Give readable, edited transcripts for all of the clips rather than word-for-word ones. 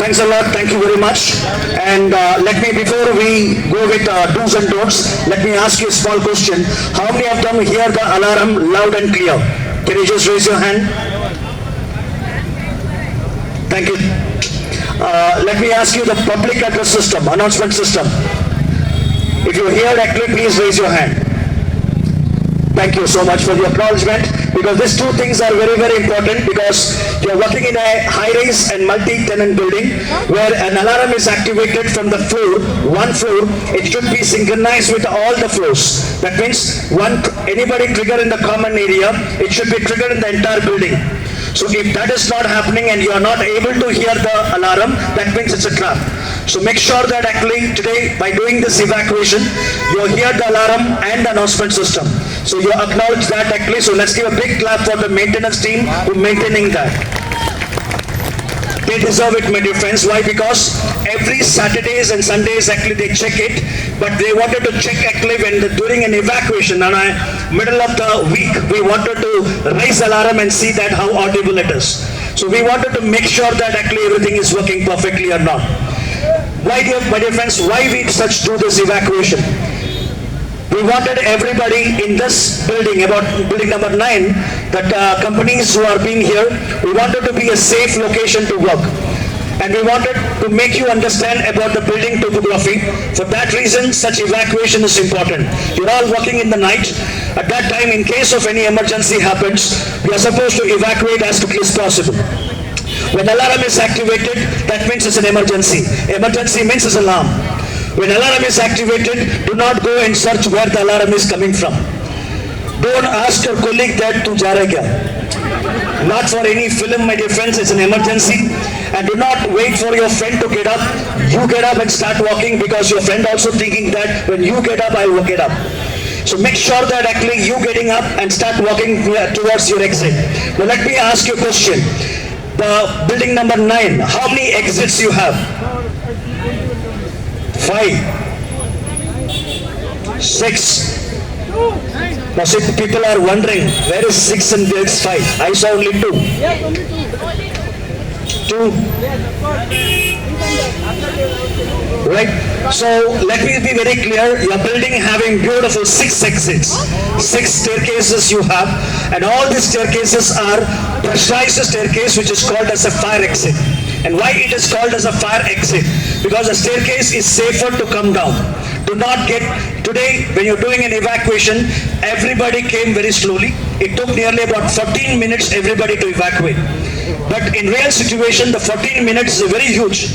Thanks a lot. Thank you very much. And before we go with do's and don'ts, let me ask you a small question. How many of them hear the alarm loud and clear? Can you just raise your hand? Thank you. Let me ask you the public address system, announcement system. If you hear that, please raise your hand. Thank you so much for the acknowledgement, because these two things are very, very important, because you're working in a high-rise and multi-tenant building where an alarm is activated from the floor, one floor. It should be synchronized with all the floors. That means anybody trigger in the common area, it should be triggered in the entire building. So if that is not happening and you are not able to hear the alarm, that means it's a trap. So make sure that actually today, by doing this evacuation, you hear the alarm and the announcement system. So you acknowledge that actually. So let's give a big clap for the maintenance team who maintaining that. They deserve it, my dear friends. Why? Because every Saturdays and Sundays actually they check it, but they wanted to check actually during an evacuation, and middle of the week we wanted to raise alarm and see that how audible it is. So we wanted to make sure that actually everything is working perfectly or not. Why, my dear friends, why we do this evacuation? We wanted everybody in this building, about building number 9, that companies who are being here, we wanted to be a safe location to work. And we wanted to make you understand about the building topography. For that reason, such evacuation is important. You're all working in the night. At that time, in case of any emergency happens, we are supposed to evacuate as quickly as possible. When alarm is activated, that means it's an emergency. Emergency means it's alarm. When alarm is activated, do not go and search where the alarm is coming from. Don't ask your colleague that to ja raha kya. Not for any film, my dear friends, it's an emergency. And do not wait for your friend to get up. You get up and start walking, because your friend also thinking that when you get up, I will get up. So make sure that actually you getting up and start walking towards your exit. Now let me ask you a question. The building number 9, how many exits you have? 5, 6. Now see, people are wondering, where is 6 and where is 5? I saw only 2. 2. Right? So let me be very clear. Your building having beautiful 6 exits, 6 staircases you have, and all these staircases are pressurized staircase, which is called as a fire exit. And why it is called as a fire exit? Because the staircase is safer to come down. Do not get, today when you're doing an evacuation, everybody came very slowly. It took nearly about 14 minutes everybody to evacuate. But in real situation, the 14 minutes is very huge.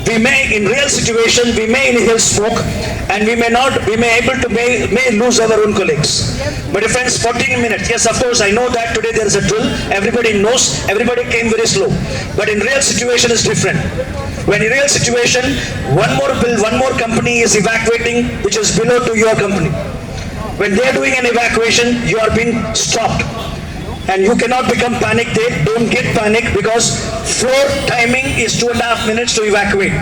In real situation, we may inhale smoke, and we may lose our own colleagues. But friends, 14 minutes, yes, of course, I know that today there is a drill, everybody knows, everybody came very slow. But in real situation is different. When in real situation, one more company is evacuating, which is below to your company. When they are doing an evacuation, you are being stopped. And you cannot become panic. Don't get panic, because floor timing is 2.5 minutes to evacuate.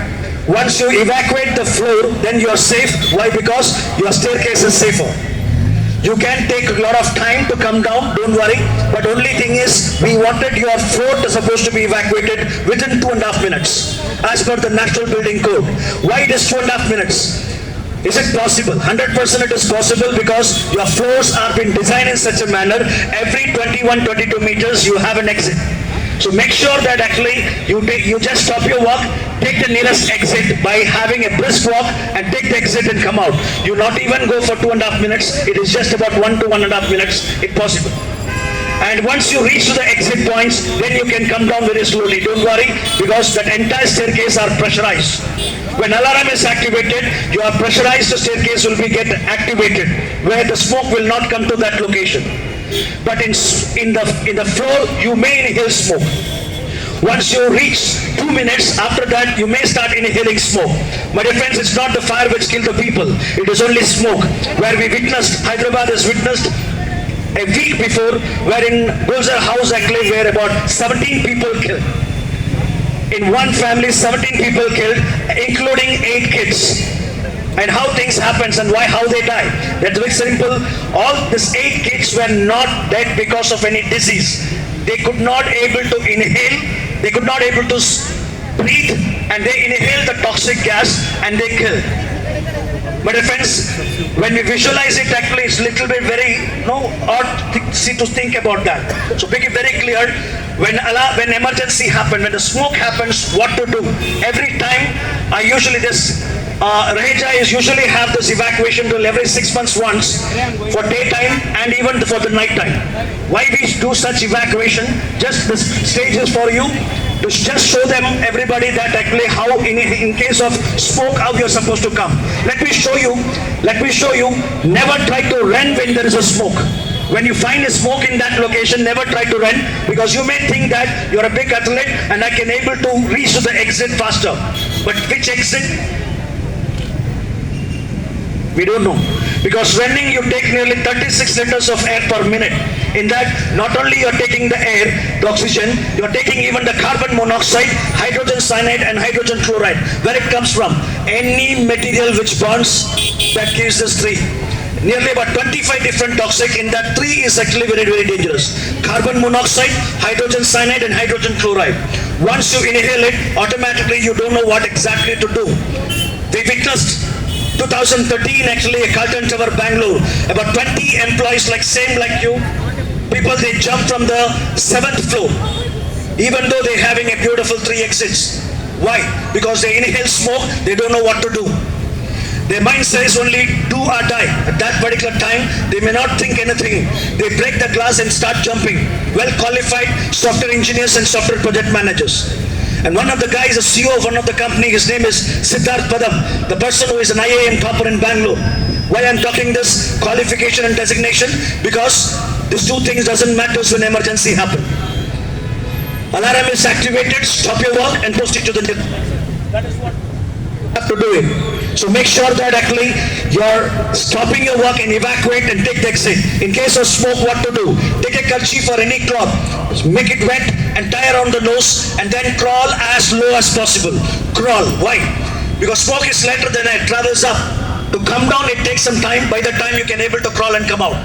Once you evacuate the floor, then you are safe. Why? Because your staircase is safer. You can take a lot of time to come down, don't worry. But only thing is, we wanted your floor to supposed to be evacuated within 2.5 minutes, as per the National Building Code. Why it is 2.5 minutes? Is it possible? 100% it is possible, because your floors are being designed in such a manner, every 21-22 meters you have an exit. So make sure that actually you just stop your walk, take the nearest exit by having a brisk walk, and take the exit and come out. You not even go for 2.5 minutes, it is just about 1 to 1.5 minutes if possible. And once you reach to the exit points, then you can come down very slowly. Don't worry, because that entire staircase are pressurized. When alarm is activated, your pressurized staircase will be get activated, where the smoke will not come to that location. But in the floor, you may inhale smoke. Once you reach 2 minutes, after that you may start inhaling smoke. My dear friends, it's not the fire which killed the people. It is only smoke. Where we witnessed, Hyderabad has witnessed a week before, wherein Gulzar House actually where about 17 people killed. In one family, 17 people killed, including 8 kids. And how things happens and how they die. That's very simple. All these 8 kids were not dead because of any disease. They could not able to inhale. They could not able to breathe and they inhale the toxic gas and they kill. But friends, when we visualize it, actually it's little bit very odd to think about that. So make it very clear, when emergency happens, when the smoke happens, what to do. Every time, Raheja is usually have this evacuation drill every 6 months once for daytime and even for the night time. Why we do such evacuation? Just the stages for you to just show them everybody that actually how in case of smoke how you're supposed to come. Let me show you. Never try to run when there is a smoke. When you find a smoke in that location, never try to run, because you may think that you're a big athlete and I can able to reach to the exit faster. But which exit? We don't know. Because running, you take nearly 36 liters of air per minute. In that, not only you're taking the air, the oxygen, you're taking even the carbon monoxide, hydrogen cyanide and hydrogen chloride. Where it comes from? Any material which burns, that gives us three. Nearly about 25 different toxic. In that, three is actually very, very dangerous. Carbon monoxide, hydrogen cyanide and hydrogen chloride. Once you inhale it, automatically you don't know what exactly to do. We witnessed 2013 actually a Carlton Tower, Bangalore. About 20 employees same like you. People, they jump from the 7th floor. Even though they're having a beautiful 3 exits. Why? Because they inhale smoke, they don't know what to do. Their mind says only do or die. At that particular time, they may not think anything. They break the glass and start jumping. Well qualified software engineers and software project managers. And one of the guys, a CEO of one of the company, his name is Siddharth Padam, the person who is an IIM topper in Bangalore. Why I'm talking this qualification and designation? Because these two things doesn't matter when emergency happen. Alarm is activated, stop your work and proceed to the next. That is what you have to do it. So make sure that actually you're stopping your work and evacuate and take the exit. In case of smoke, what to do? Take a kerchief or any cloth, make it wet and tie around the nose and then crawl as low as possible. Crawl. Why? Because smoke is lighter than air, travels up. To come down, it takes some time. By the time you can able to crawl and come out.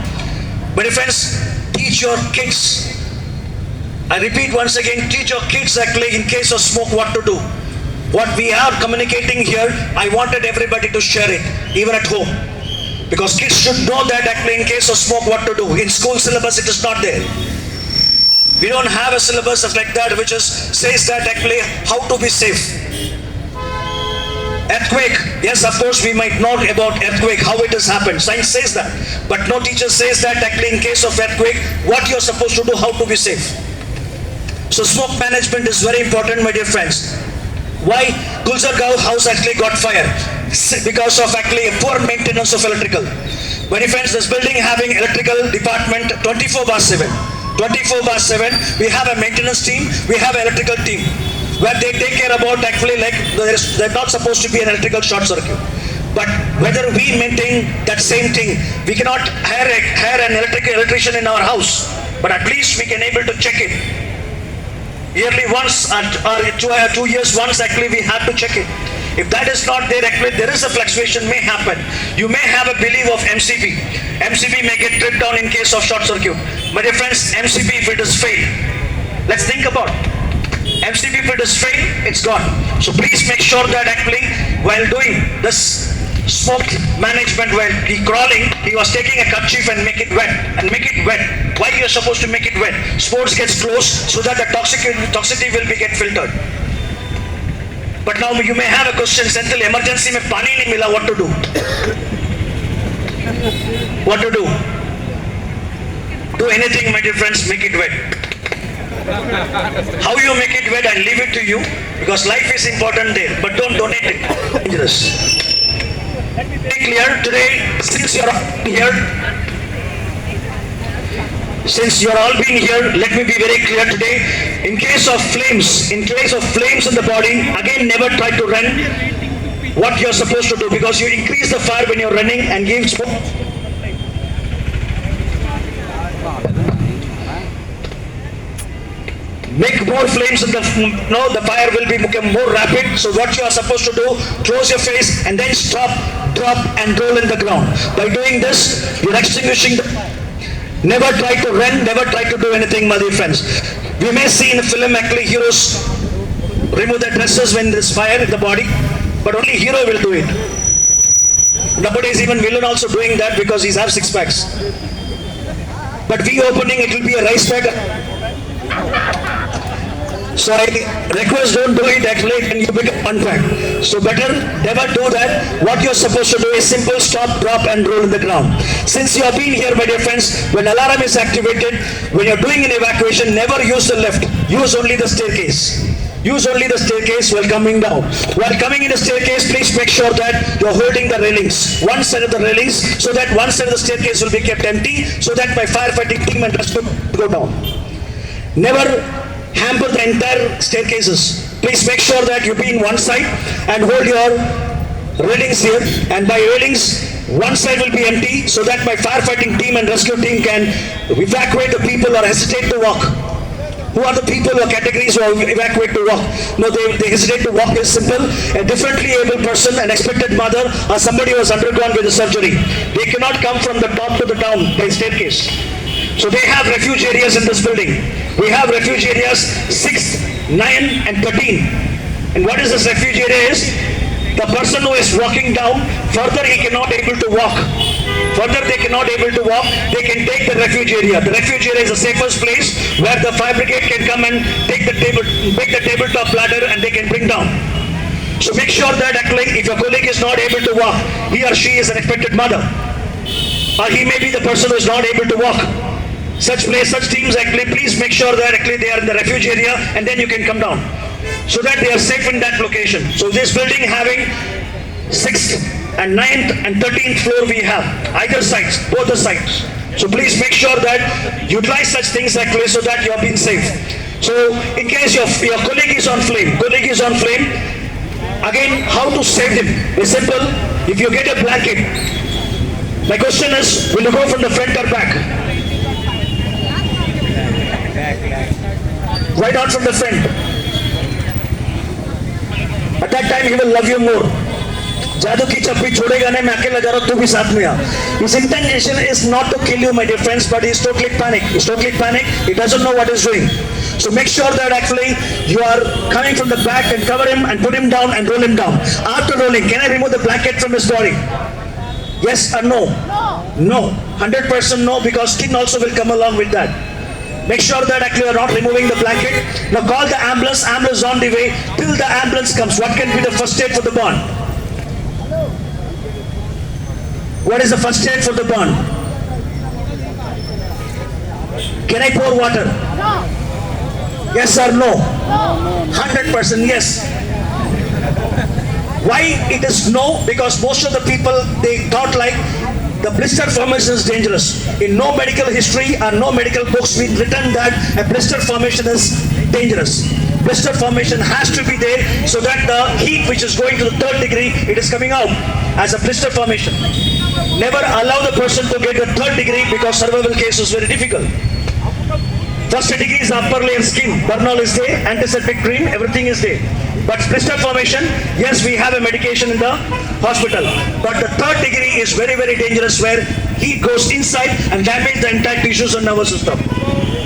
But friends, teach your kids. I repeat once again, teach your kids actually in case of smoke what to do. What we are communicating here, I wanted everybody to share it, even at home. Because kids should know that actually in case of smoke what to do. In school syllabus it is not there. We don't have a syllabus like that which says that actually how to be safe. Earthquake, yes, of course we might know about earthquake, how it has happened. Science says that. But no teacher says that actually in case of earthquake, what you're supposed to do, how to be safe. So smoke management is very important, my dear friends. Why Gulzar house actually got fire? Because of actually a poor maintenance of electrical. My dear friends, this building having electrical department 24/7. 24/7, we have a maintenance team, we have an electrical team. Where they take care about actually they're not supposed to be an electrical short circuit. But whether we maintain that same thing, we cannot hire an electrician in our house. But at least we can able to check it. Yearly once or 2 years once actually we have to check it. If that is not there, actually there is a fluctuation may happen. You may have a belief of MCB. MCB may get tripped down in case of short circuit. My dear friends, MCB if it is failed, let's think about MCB if it is failed, it's gone. So please make sure that actually while doing this smoke management, while he crawling, he was taking a kerchief and make it wet. Why you are supposed to make it wet? Sports gets closed so that the toxicity will be get filtered. But now you may have a question, Senthil, emergency mein pani nahi mila, what to do? What to do? Do anything, my dear friends, make it wet. How you make it wet, I leave it to you, because life is important there, but don't donate it. Dangerous. Let me be clear today, since you're all being here, let me be very clear today. In case of flames in the body, again never try to run what you're supposed to do, because you increase the fire when you're running and give smoke. Make more flames in the fire will become more rapid. So what you are supposed to do, close your face and then stop, drop and roll in the ground. By doing this, you're extinguishing the fire. Never try to run, never try to do anything, my dear friends. We may see in a film actually heroes remove their dresses when there's fire in the body, but only hero will do it. Nowadays even villain also doing that because he's have six packs. But we opening, it will be a rice bag. So I request, don't do it actually and you become one pack. So better never do that. What you're supposed to do is simple stop, drop and roll in the ground. Since you have been here, my dear friends, when alarm is activated, when you're doing an evacuation, never use the left. Use only the staircase. Use only the staircase while coming down. While coming in the staircase, please make sure that you're holding the railings. One side of the railings, so that one side of the staircase will be kept empty, so that my firefighting team and rescue go down. Never hamper the entire staircases. Please make sure that you be in one side and hold your railings here. And by railings, one side will be empty, so that my firefighting team and rescue team can evacuate the people or hesitate to walk. Who are the people or categories who evacuate to walk? No, they hesitate to walk. Is simple. A differently able person, an expected mother, or somebody who has undergone with the surgery. They cannot come from the top to the down by staircase. So they have refuge areas in this building. We have refuge areas 6, 9 and 13. And what is this refuge area is? The person who is walking down, further he cannot able to walk. Further they cannot able to walk, they can take the refuge area. The refuge area is the safest place where the fire brigade can come and take the tabletop ladder and they can bring down. So make sure that actually if your colleague is not able to walk, he or she is an expected mother. Or he may be the person who is not able to walk. Such teams actually, please make sure that actually they are in the refuge area and then you can come down. So that they are safe in that location. So this building having 6th and 9th and 13th floor we have, either sides, both the sides. So please make sure that utilize such things actually so that you are being safe. So in case your colleague is on flame, again how to save him? It's simple. If you get a blanket, my question is, will you go from the front or back? Right on from the front. At that time he will love you more. जादू की चप्पी छोड़ेगा नहीं, मैं अकेला जा रहा हूँ, तू भी साथ में आ. His intention is not to kill you, my dear friends, but he's totally panic. He doesn't know what he's doing. So make sure that actually you are coming from the back and cover him and put him down and roll him down. After rolling, can I remove the blanket from his body? Yes or no? No. 100% no, because skin also will come along with that. Make sure that actually you are not removing the blanket. Now call the ambulance. Ambulance on the way. Till the ambulance comes, what can be the first aid for the burn? What is the first aid for the burn? Can I pour water? No. Yes or no? 100% yes. Why it is no? Because most of the people, they thought like the blister formation is dangerous. In no medical history or no medical books we written that a blister formation is dangerous. Blister formation has to be there so that the heat which is going to the 3rd degree, it is coming out as a blister formation. Never allow the person to get the 3rd degree because survival case is very difficult. First degree is upper layer skin, Bernal is there, antiseptic cream, everything is there. But blister formation, yes, we have a medication in the hospital. But the 3rd degree is very, very dangerous where heat goes inside and damage the entire tissues and nervous system.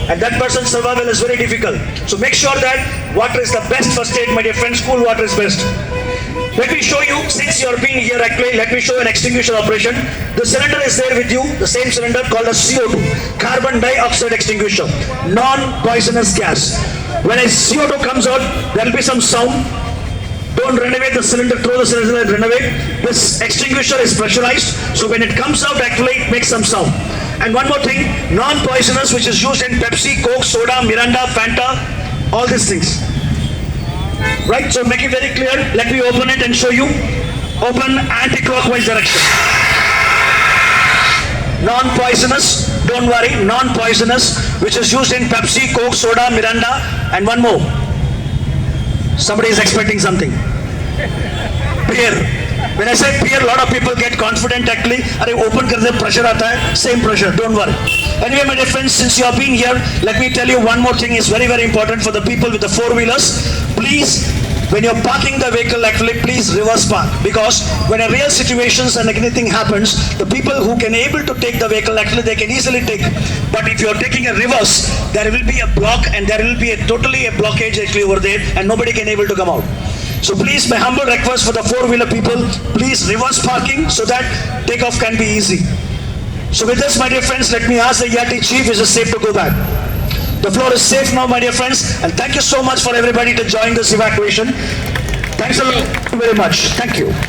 And that person's survival is very difficult. So make sure that water is the best first aid, my dear friends. Cool water is best. Let me show you, since you are being here actually, let me show an extinguisher operation. The cylinder is there with you, the same cylinder called as CO2, carbon dioxide extinguisher, non-poisonous gas. When a CO2 comes out, there will be some sound. Don't renovate the cylinder, throw the cylinder and renovate. This extinguisher is pressurized, so when it comes out actually it makes some sound. And one more thing, non-poisonous, which is used in Pepsi, Coke, soda, Miranda, Fanta, all these things. Right, so make it very clear. Let me open it and show you. Open anti-clockwise direction. Non-poisonous, don't worry, non-poisonous, which is used in Pepsi, Coke, soda, Miranda, and one more. Somebody is expecting something. Beer. When I say beer, a lot of people get confident actually. Are open kar de pressure aata hai? Same pressure, don't worry. Anyway, my dear friends, since you have been here, let me tell you one more thing is very, very important for the people with the 4-wheelers. Please, when you're parking the vehicle, actually, please reverse park. Because when a real situations and anything happens, the people who can able to take the vehicle, actually, they can easily take. But if you're taking a reverse, there will be a block and there will be a totally a blockage actually over there and nobody can able to come out. So please, my humble request for the four-wheeler people, please reverse parking so that takeoff can be easy. So with this, my dear friends, let me ask the Yati chief, is it safe to go back? The floor is safe now, my dear friends, and thank you so much for everybody to join this evacuation. Thanks a lot very much. Thank you.